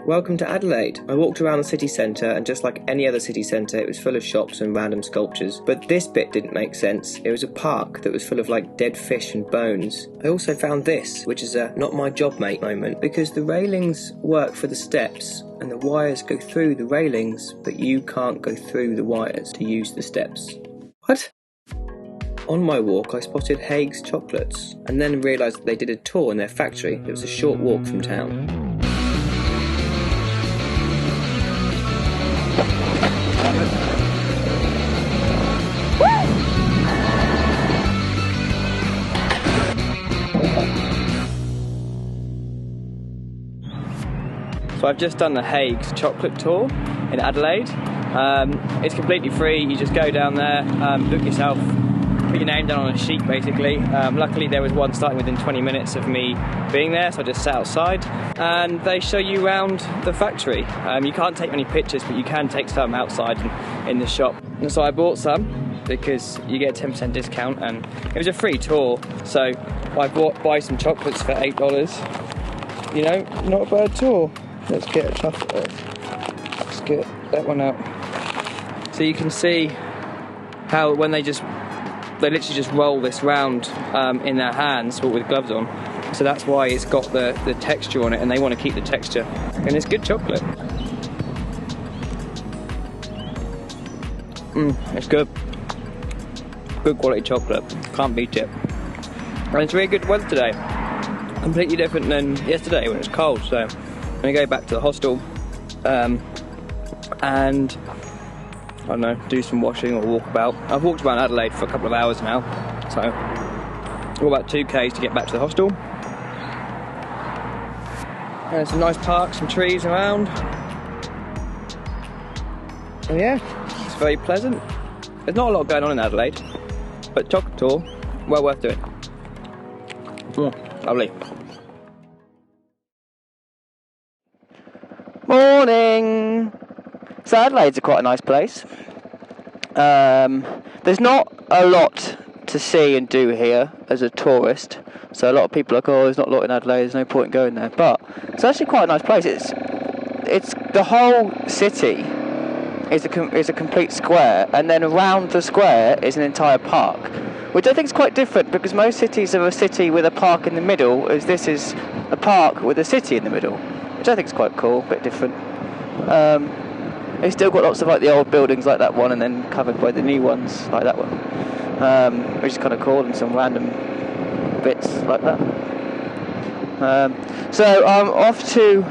Welcome to Adelaide. I walked around the city centre and just like any other city centre it was full of shops and random sculptures. But this bit didn't make sense. It was a park that was full of like dead fish and bones. I also found this, which is a not my job mate moment, because the railings work for the steps and the wires go through the railings, but you can't go through the wires to use the steps. What? On my walk I spotted Haig's Chocolates and then realised that they did a tour in their factory. It was a short walk from town. So I've just done the Haig's Chocolate Tour in Adelaide. It's completely free. You just go down there, book yourself, put your name down on a sheet basically. Luckily there was one starting within 20 minutes of me being there, so I just sat outside and they show you around the factory. You can't take many pictures, but you can take some outside in the shop. And so I bought some because you get a 10% discount and it was a free tour. So I buy some chocolates for $8. You know, not a bad tour. Let's get a chocolate. Let's get that one out. So you can see how when they literally just roll this round in their hands, but with gloves on. So that's why it's got the texture on it, and they want to keep the texture. And it's good chocolate. It's good. Good quality chocolate. Can't beat it. And it's really good weather today. Completely different than yesterday when it was cold. So I'm going to go back to the hostel and, I don't know, do some washing or walk about. I've walked around Adelaide for a couple of hours now, so all about 2k's to get back to the hostel. And there's some nice parks, some trees around. And yeah, it's very pleasant. There's not a lot going on in Adelaide, but chocolate tour, well worth doing. Lovely. Morning! So Adelaide's quite a nice place. There's not a lot to see and do here as a tourist. So a lot of people are like, oh, there's not a lot in Adelaide, there's no point in going there. But it's actually quite a nice place. It's the whole city is a complete square, and then around the square is an entire park, which I think is quite different because most cities are a city with a park in the middle, as this is a park with a city in the middle, which I think is quite cool, a bit different. It's still got lots of like the old buildings like that one, and then covered by the new ones like that one, which is kind of cool, and some random bits like that. So I'm off to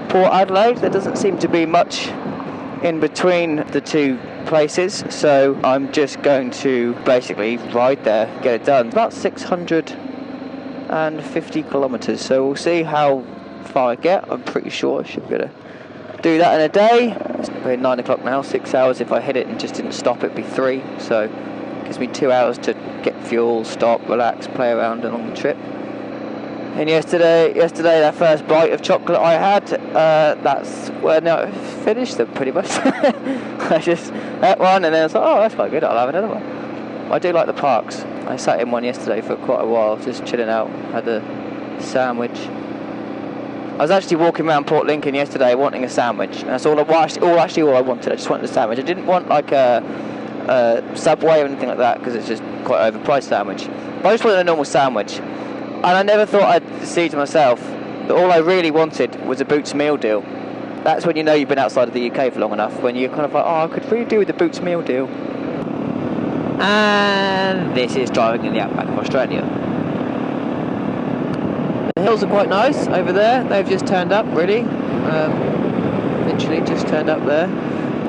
Port Adelaide. There doesn't seem to be much in between the two places, so I'm just going to basically ride there, get it done. About 650 kilometres, so we'll see how far I get. I'm pretty sure I should be able to do that in a day. It's 9 o'clock now, 6 hours. If I hit it and just didn't stop, it'd be 3, so it gives me 2 hours to get fuel, stop, relax, play around along the trip. And yesterday that first bite of chocolate I had, that's when I finished them pretty much. I just ate one and then I was like, oh, that's quite good, I'll have another one. I do like the parks. I sat in one yesterday for quite a while, just chilling out, had a sandwich. I was actually walking around Port Lincoln yesterday wanting a sandwich, and that's all I wanted. I just wanted a sandwich. I didn't want like a Subway or anything like that, because it's just quite an overpriced sandwich. But I just wanted a normal sandwich. And I never thought I'd see to myself that all I really wanted was a Boots meal deal. That's when you know you've been outside of the UK for long enough, when you're kind of like, oh, I could really do with the Boots meal deal. And this is driving in the outback of Australia. The hills are quite nice over there. They've just turned up, really. Literally just turned up there.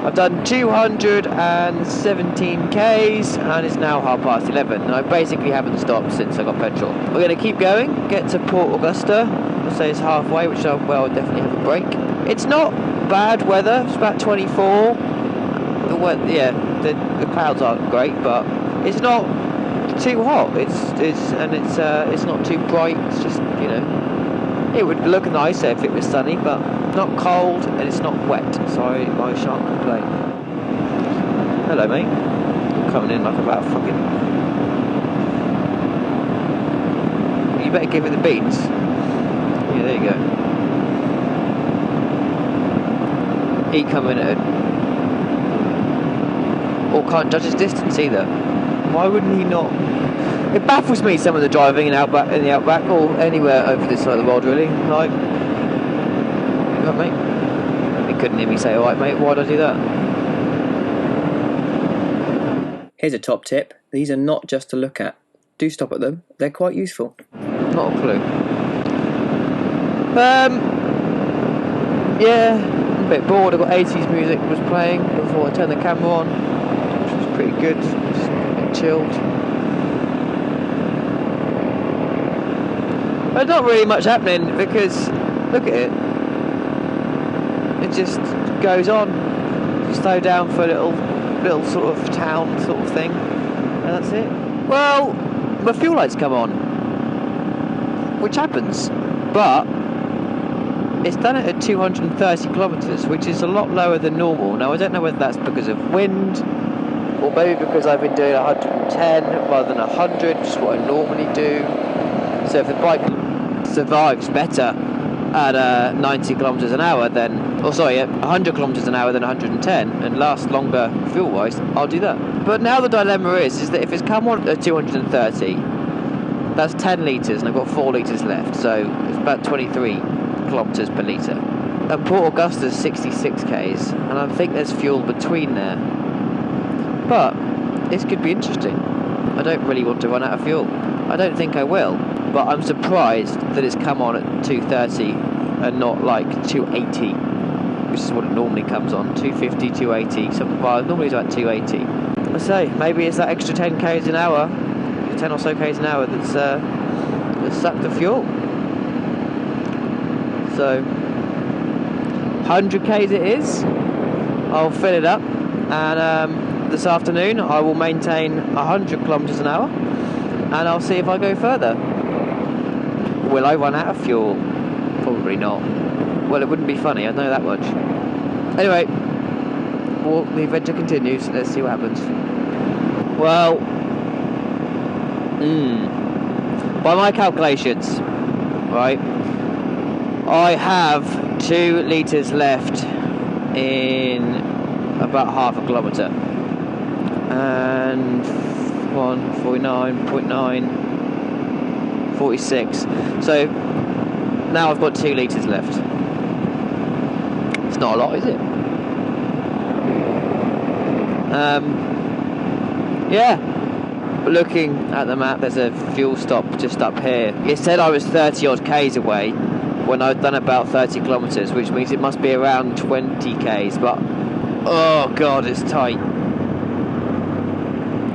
I've done 217 k's and it's now 11:30, and I basically haven't stopped since I got petrol. We're going to keep going, get to Port Augusta. I'll say it's halfway, which I'll definitely have a break. It's not bad weather, it's about 24. The clouds aren't great, but it's not too hot. It's not too bright. It's just, you know, it would look nicer if it was sunny, but not cold and it's not wet, so I shan't complain. Hello, mate. You're coming in like about fucking... You better give it the beans. Yeah, there you go. he come in at, or can't judge his distance either. Why wouldn't he not? It baffles me, some of the driving in the outback, or anywhere over this side of the world, really. Like, you right, mate? He couldn't hear me say, all right, mate, why'd I do that? Here's a top tip. These are not just to look at. Do stop at them. They're quite useful. Not a clue. Yeah, I'm a bit bored. I've got 80s music was playing before I turned the camera on, which was pretty good. Just a bit chilled. There's not really much happening because, look at it. It just goes on. You slow down for a little sort of town sort of thing, and that's it. Well, my fuel lights come on, which happens, but it's done it at 230 kilometres, which is a lot lower than normal. Now, I don't know whether that's because of wind, or maybe because I've been doing 110 rather than 100, which is what I normally do. So if the bike survives better at 90 kilometres an hour, then, or sorry, at 100 kilometres an hour than 110, and lasts longer fuel-wise, I'll do that. But now the dilemma is that if it's come on at 230, that's 10 litres, and I've got 4 litres left, so it's about 23 kilometres per litre. And Port Augusta's 66 k's, and I think there's fuel between there. But this could be interesting. I don't really want to run out of fuel. I don't think I will, but I'm surprised that it's come on at 230 and not like 280, which is what it normally comes on. 250, 280, something. Well, normally it's about 280. I say, maybe it's that extra 10 k's an hour, 10 or so k's an hour that's sucked the fuel. So 100 k's it is. I'll fill it up, and this afternoon I will maintain 100 kilometres an hour, and I'll see if I go further. Will I run out of fuel? Probably not. Well, it wouldn't be funny, I know that much. Anyway, well, the adventure continues. Let's see what happens. Well, by my calculations, right, I have 2 litres left in about half a kilometre, and 149.9, 46. So now I've got 2 litres left. It's not a lot, is it? Yeah. But looking at the map, there's a fuel stop just up here. It said I was 30 odd k's away when I'd done about 30 kilometres, which means it must be around 20 k's, but oh god, it's tight.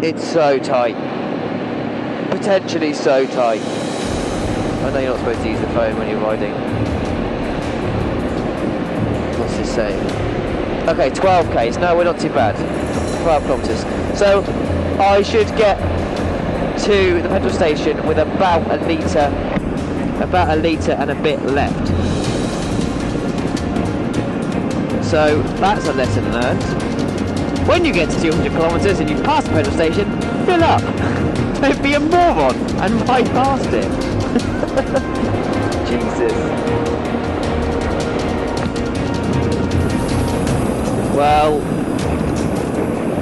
It's so tight. Potentially so tight. I know you're not supposed to use the phone when you're riding. What's this say? Okay, 12 k's. No, we're not too bad. 12 kilometres. So I should get to the petrol station with about a litre and a bit left. So that's a lesson learned. When you get to 200 kilometres and you pass the petrol station, fill up. Don't be a moron and ride past it. Jesus. Well,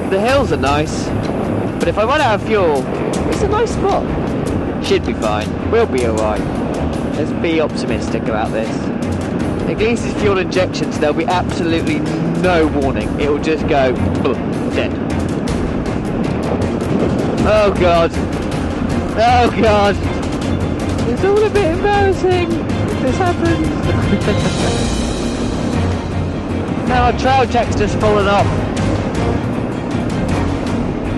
the hills are nice, but if I run out of fuel, it's a nice spot. Should be fine. We'll be alright. Let's be optimistic about this. At least it's fuel injections, there'll be absolutely no warning. It will just go, dead. Oh god. Oh god. It's all a bit embarrassing if this happens. Now our trail check's just fallen off.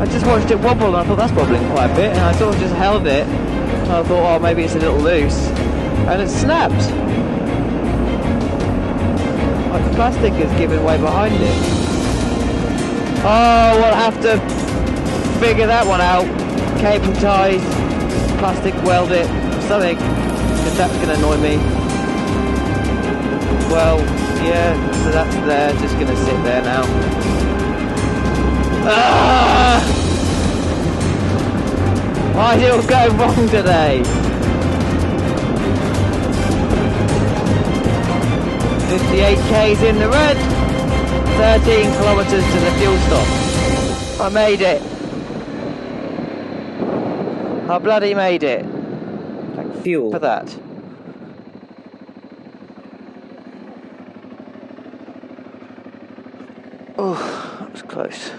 I just watched it wobble and I thought that's wobbling quite a bit, and I sort of just held it. And I thought, oh, maybe it's a little loose. And it snapped. Like the plastic is giving way behind it. Oh, we'll have to figure that one out. Cable ties, plastic weld it, something. Because that's going to annoy me. Well, yeah, so that's there, just going to sit there now. Ah! Why is it all going wrong today? 58 k's in the red. 13 kilometres to the fuel stop. I made it. I bloody made it. Thank fuel for that. Oh, that was close.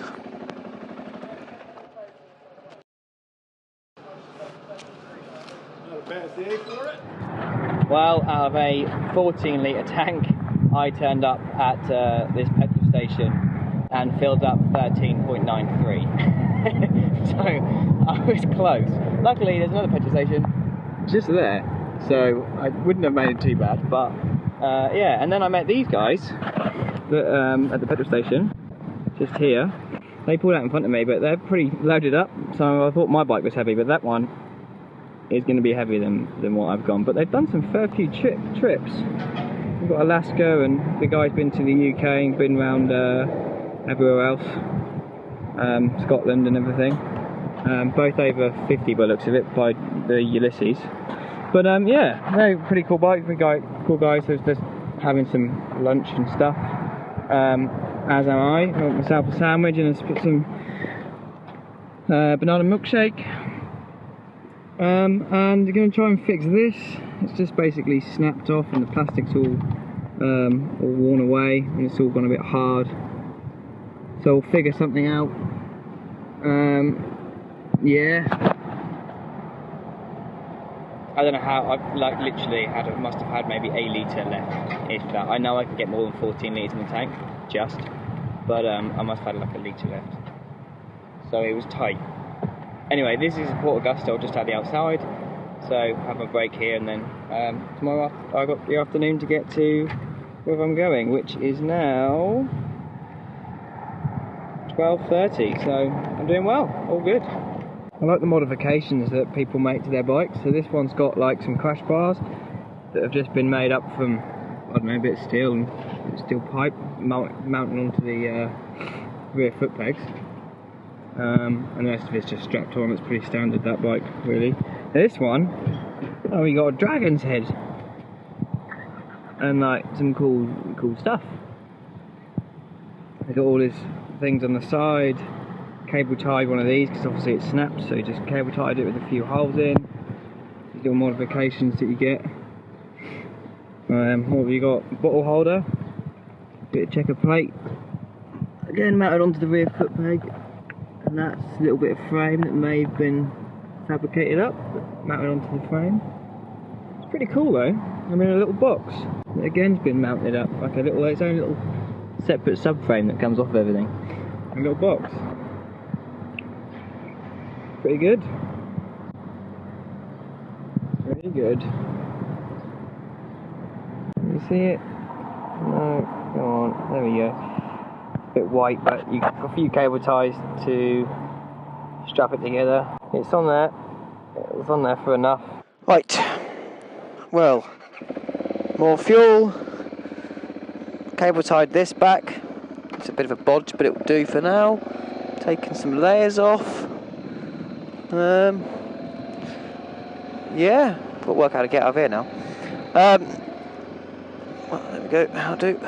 Well, out of a 14 litre tank, I turned up at this petrol station and filled up 13.93. So I was close. Luckily, there's another petrol station just there, so I wouldn't have made it too bad. But yeah, and then I met these guys that, at the petrol station, just here. They pulled out in front of me, but they're pretty loaded up. So I thought my bike was heavy, but that one is going to be heavier than what I've gone. But they've done some fair few trips. We've got Alaska, and the guy's been to the UK and been around everywhere else, Scotland and everything. Both over 50 by the looks of it, by the Ulysses. But yeah, no, pretty cool bike. Cool guys. So just having some lunch and stuff. As am I. I got myself a sandwich and some banana milkshake. And I'm going to try and fix this. It's just basically snapped off and the plastic's all worn away and it's all gone a bit hard. So we'll figure something out. Yeah. I don't know how. I literally must have had maybe a litre left, if that. I know I can get more than 14 litres in the tank, but I must have had like a litre left. So it was tight. Anyway, this is Port Augusta, just at the outside, so have a break here, and then tomorrow I've got the afternoon to get to where I'm going, which is now 12:30, so I'm doing well, all good. I like the modifications that people make to their bikes. So this one's got like some crash bars that have just been made up from, I don't know, a bit of steel pipe mounting onto the rear foot pegs. And the rest of it's just strapped on. It's pretty standard, that bike, really. This one, oh, you got a dragon's head and like some cool stuff. They got all these things on the side. Cable tied one of these because obviously it's snapped, so you just cable tied it with a few holes in. These little modifications that you get. What have you got? Bottle holder, bit of checker plate. Again, mounted onto the rear foot peg. And that's a little bit of frame that may have been fabricated up, but mounted onto the frame. It's pretty cool though. I mean, a little box that again's been mounted up, like its own little separate subframe that comes off of everything. A little box. Pretty good. Pretty good. Can you see it? No, come on, there we go. Bit white, but you've got a few cable ties to strap it together. It's on there. It's on there for enough. Right. Well, more fuel. Cable tied this back. It's a bit of a bodge, but it will do for now. Taking some layers off. Yeah, got work how to get out of here now. Well, there we go. That'll do.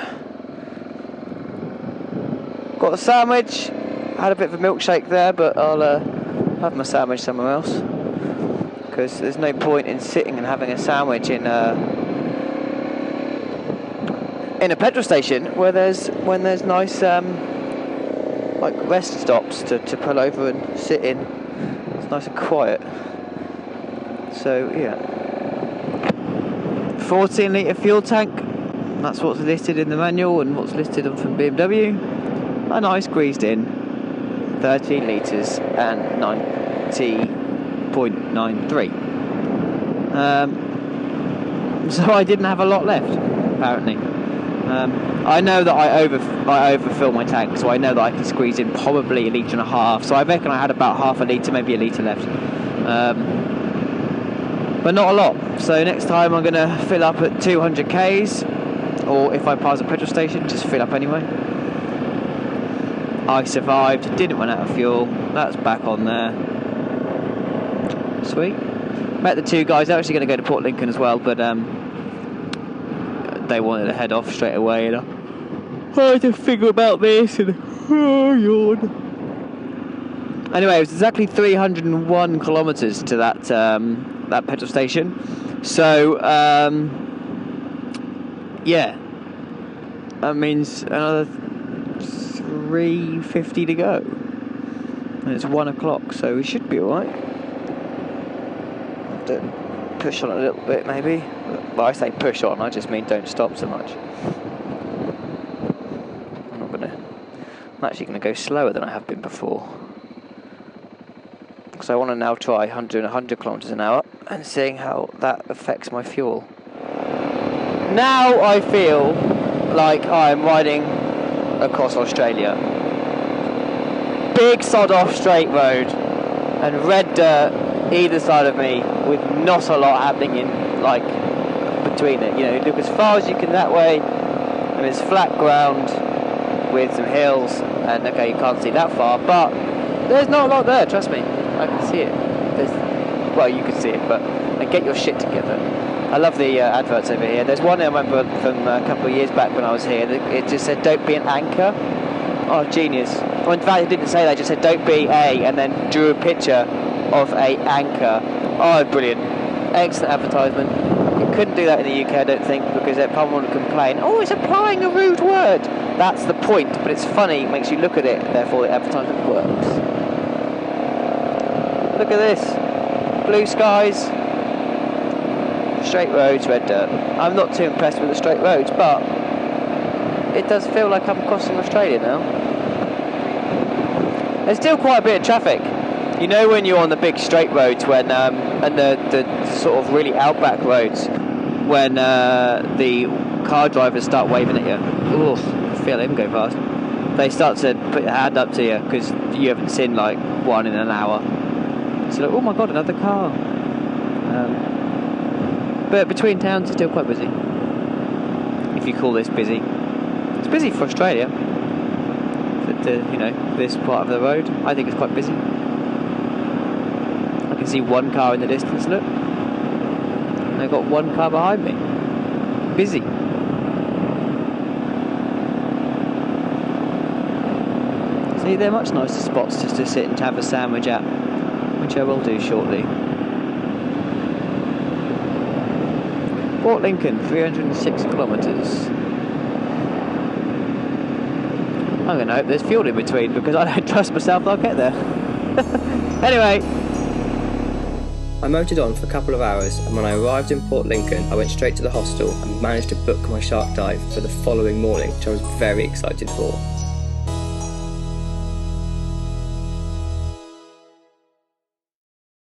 Got a sandwich. Had a bit of a milkshake there, but I'll have my sandwich somewhere else because there's no point in sitting and having a sandwich in a petrol station when there's nice like rest stops to pull over and sit in. It's nice and quiet. So yeah, 14 litre fuel tank. That's what's listed in the manual and what's listed from BMW. And I squeezed in 13 litres and 90.93. So I didn't have a lot left, apparently. I know that I overfill my tank, so I know that I can squeeze in probably 1.5 litres. So I reckon I had about half a litre, maybe a litre left. But not a lot. So next time I'm going to fill up at 200 k's, or if I pass a petrol station, just fill up anyway. I survived, didn't run out of fuel, that's back on there. Sweet. Met the two guys, they're actually going to go to Port Lincoln as well, but they wanted to head off straight away, you know. I had to figure about this and yawn. Anyway, it was exactly 301 kilometres to that that petrol station. So yeah, that means another 350 to go, and it's 1 o'clock, so we should be alright. Don't push on a little bit, maybe. Well, I say push on, I just mean don't stop so much. I'm actually going to go slower than I have been before, because I want to now try 100 kilometres an hour and seeing how that affects my fuel. Now I feel like I'm riding across Australia. Big sod off straight road and red dirt either side of me with not a lot happening in like between it. You know, look as far as you can that way, and it's flat ground with some hills, and okay, you can't see that far, but there's not a lot there, trust me. I can see it. Well, you can see it, but get your shit together. I love the adverts over here. There's one I remember from a couple of years back when I was here. It just said, "Don't be an anchor." Oh, genius. Well, in fact, it didn't say that. It just said, "Don't be a," and then drew a picture of a anchor. Oh, brilliant. Excellent advertisement. You couldn't do that in the UK, I don't think, because everyone would complain, "Oh, it's applying a rude word." That's the point, but it's funny. It makes you look at it, therefore the advertisement works. Look at this. Blue skies. Straight roads, red dirt. I'm not too impressed with the straight roads, but it does feel like I'm crossing Australia now. There's still quite a bit of traffic. You know when you're on the big straight roads when and the sort of really outback roads when the car drivers start waving at you. Ooh, I feel them go past. They start to put their hand up to you because you haven't seen like one in an hour. So like, oh my god, another car. But between towns it's still quite busy. If you call this busy. It's busy for Australia. But you know, this part of the road, I think it's quite busy. I can see one car in the distance, look. And I've got one car behind me. Busy. See, they're much nicer spots just to sit and have a sandwich at, which I will do shortly. Port Lincoln, 306 kilometres. I'm going to hope there's fuel in between because I don't trust myself I'll get there. Anyway. I motored on for a couple of hours, and when I arrived in Port Lincoln, I went straight to the hostel and managed to book my shark dive for the following morning, which I was very excited for.